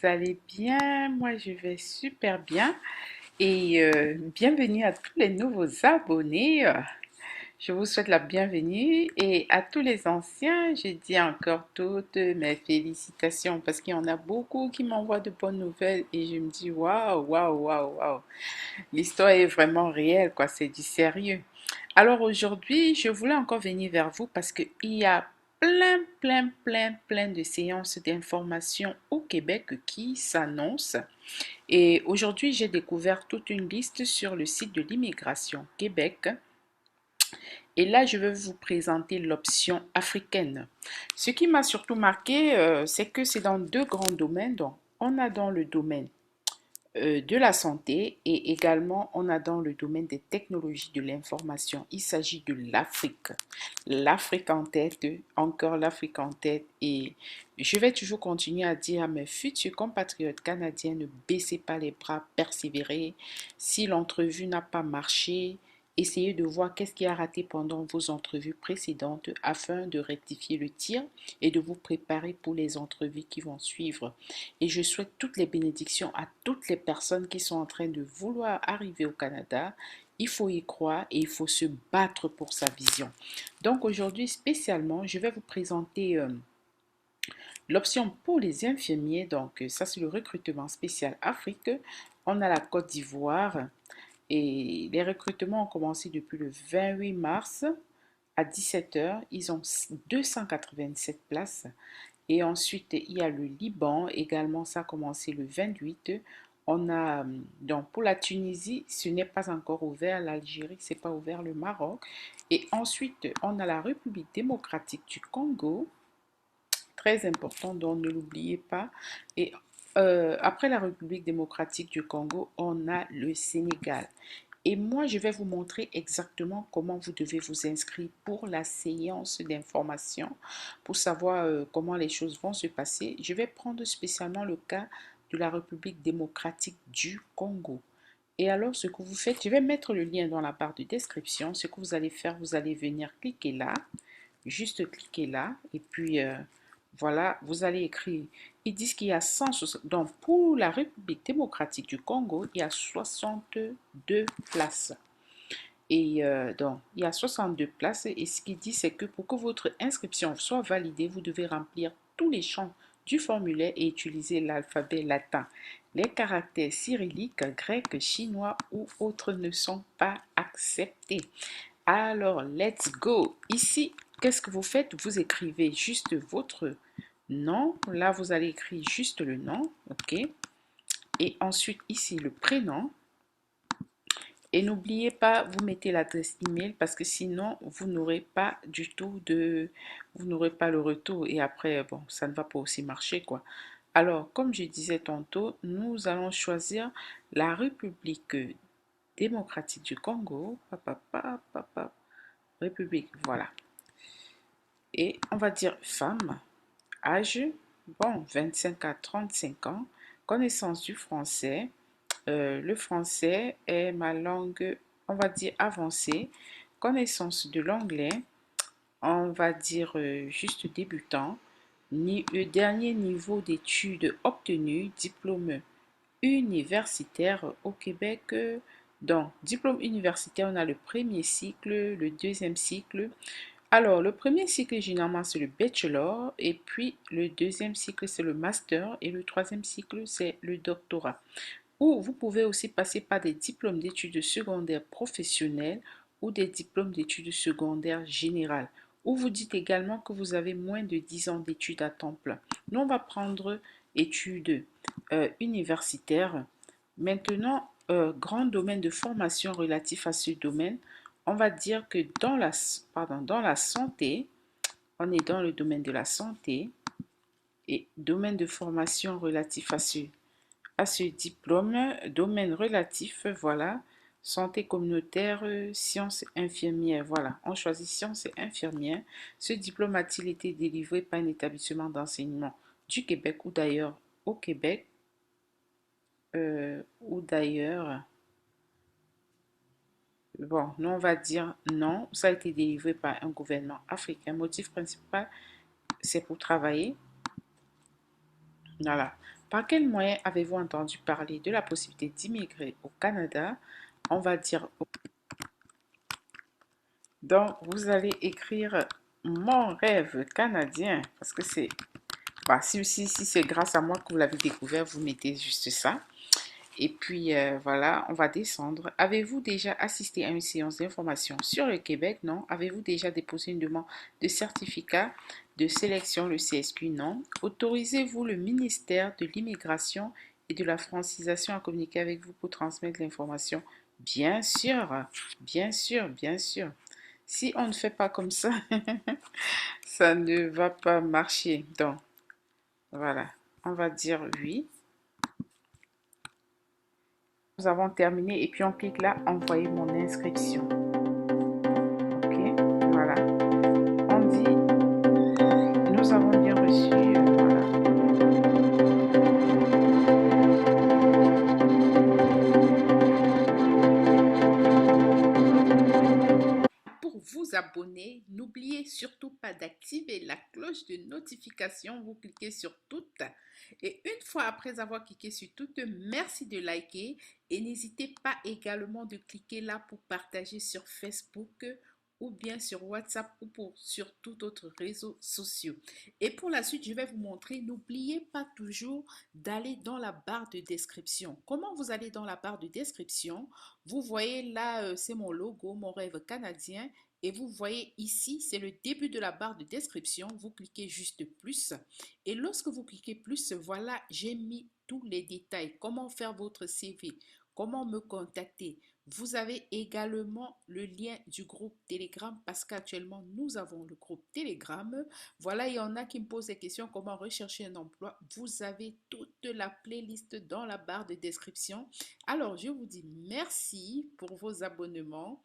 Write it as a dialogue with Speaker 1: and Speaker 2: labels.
Speaker 1: Vous allez bien? Moi, je vais super bien. Et bienvenue à tous les nouveaux abonnés. Je vous souhaite la bienvenue. Et à tous les anciens, je dis encore toutes mes félicitations parce qu'il y en a beaucoup qui m'envoient de bonnes nouvelles. Et je me dis, waouh, waouh, waouh, waouh. L'histoire est vraiment réelle, quoi. C'est du sérieux. Alors aujourd'hui, je voulais encore venir vers vous parce qu'il y a plein de séances d'information au Québec qui s'annoncent. Et aujourd'hui, j'ai découvert toute une liste sur le site de l'immigration Québec. Et là, je vais vous présenter l'option africaine. Ce qui m'a surtout marqué, c'est que c'est dans deux grands domaines. Donc, on a dans le domaine de la santé et également on a dans le domaine des technologies de l'information. Il s'agit de l'Afrique. L'Afrique en tête, encore l'Afrique en tête et je vais toujours continuer à dire à mes futurs compatriotes canadiens ne baissez pas les bras, persévérez. Si l'entrevue n'a pas marché, essayez de voir qu'est-ce qui a raté pendant vos entrevues précédentes afin de rectifier le tir et de vous préparer pour les entrevues qui vont suivre. Et je souhaite toutes les bénédictions à toutes les personnes qui sont en train de vouloir arriver au Canada. Il faut y croire et il faut se battre pour sa vision. Donc aujourd'hui spécialement, je vais vous présenter l'option pour les infirmiers. Donc ça c'est le recrutement spécial Afrique. On a la Côte d'Ivoire et les recrutements ont commencé depuis le 28 mars à 17 heures. Ils ont 287 places. Et ensuite, il y a le Liban également, ça a commencé le 28. On a, donc pour la Tunisie, ce n'est pas encore ouvert, l'Algérie, c'est pas ouvert, le Maroc. Et ensuite, on a la République démocratique du Congo, très important, donc ne l'oubliez pas. Et après la République démocratique du Congo, on a le Sénégal. Et moi, je vais vous montrer exactement comment vous devez vous inscrire pour la séance d'information, pour savoir comment les choses vont se passer. Je vais prendre spécialement le cas de la République démocratique du Congo. Et alors, ce que vous faites, je vais mettre le lien dans la barre de description. Ce que vous allez faire, vous allez venir cliquer là, juste cliquer là, et puis voilà, vous allez écrire. Ils disent qu'il y a 160, donc pour la République démocratique du Congo, il y a 62 places. Et donc, il y a 62 places et ce qu'il dit, c'est que pour que votre inscription soit validée, vous devez remplir tous les champs du formulaire et utiliser l'alphabet latin. Les caractères cyrilliques, grecs, chinois ou autres ne sont pas acceptés. Alors, let's go. Ici, qu'est-ce que vous faites? Vous écrivez juste votre nom. Là, vous allez écrire juste le nom, ok? Et ensuite, ici, le prénom. Et n'oubliez pas, vous mettez l'adresse email parce que sinon, vous n'aurez pas du tout de... Vous n'aurez pas le retour et après, bon, ça ne va pas aussi marcher, quoi. Alors, comme je disais tantôt, nous allons choisir la République démocratique du Congo. République, voilà. Et on va dire femme, âge, bon, 25 à 35 ans, connaissance du français. Le français est ma langue, on va dire avancée. Connaissance de l'anglais, on va dire juste débutant. Le dernier niveau d'études obtenu, diplôme universitaire au Québec. Donc, diplôme universitaire, on a le premier cycle, le deuxième cycle. Alors, le premier cycle, généralement, c'est le bachelor, et puis le deuxième cycle, c'est le master, et le troisième cycle, c'est le doctorat. Ou vous pouvez aussi passer par des diplômes d'études secondaires professionnelles ou des diplômes d'études secondaires générales. Ou vous dites également que vous avez moins de 10 ans d'études à temps plein. Nous, on va prendre études universitaires. Maintenant, grand domaine de formation relatif à ce domaine, on va dire que dans la santé, on est dans le domaine de la santé et domaine de formation relatif à ce diplôme, domaine relatif, voilà, santé communautaire, sciences infirmières, voilà, on choisit sciences infirmières. Ce diplôme a-t-il été délivré par un établissement d'enseignement du Québec ou d'ailleurs au Québec ou d'ailleurs, bon, nous on va dire non, ça a été délivré par un gouvernement africain. Motif principal, c'est pour travailler, voilà. Par quel moyen avez-vous entendu parler de la possibilité d'immigrer au Canada? On va dire donc vous allez écrire mon rêve canadien parce que c'est bah, si c'est grâce à moi que vous l'avez découvert, vous mettez juste ça. Et puis voilà, on va descendre. Avez-vous déjà assisté à une séance d'information sur le Québec? Non. Avez-vous déjà déposé une demande de certificat de sélection, le CSQ? Non. Autorisez-vous le ministère de l'Immigration et de la francisation à communiquer avec vous pour transmettre l'information? Bien sûr, bien sûr, bien sûr. Si on ne fait pas comme ça, ça ne va pas marcher. Donc, voilà, on va dire oui. Nous avons terminé et puis on clique là, envoyer mon inscription. Ok, voilà. On dit, nous avons bien reçu, voilà. Pour vous abonner, n'oubliez surtout pas d'activer la cloche de notification. Vous cliquez sur toutes. Et une fois après avoir cliqué sur toutes, merci de liker. Et n'hésitez pas également de cliquer là pour partager sur Facebook ou bien sur WhatsApp ou sur tout autre réseau social. Et pour la suite, je vais vous montrer. N'oubliez pas toujours d'aller dans la barre de description. Comment vous allez dans la barre de description? Vous voyez là, c'est mon logo, mon rêve canadien. Et vous voyez ici, c'est le début de la barre de description. Vous cliquez juste plus. Et lorsque vous cliquez plus, voilà, j'ai mis tous les détails. Comment faire votre CV, comment me contacter. Vous avez également le lien du groupe Telegram parce qu'actuellement, nous avons le groupe Telegram. Voilà, il y en a qui me posent des questions, comment rechercher un emploi. Vous avez toute la playlist dans la barre de description. Alors, je vous dis merci pour vos abonnements.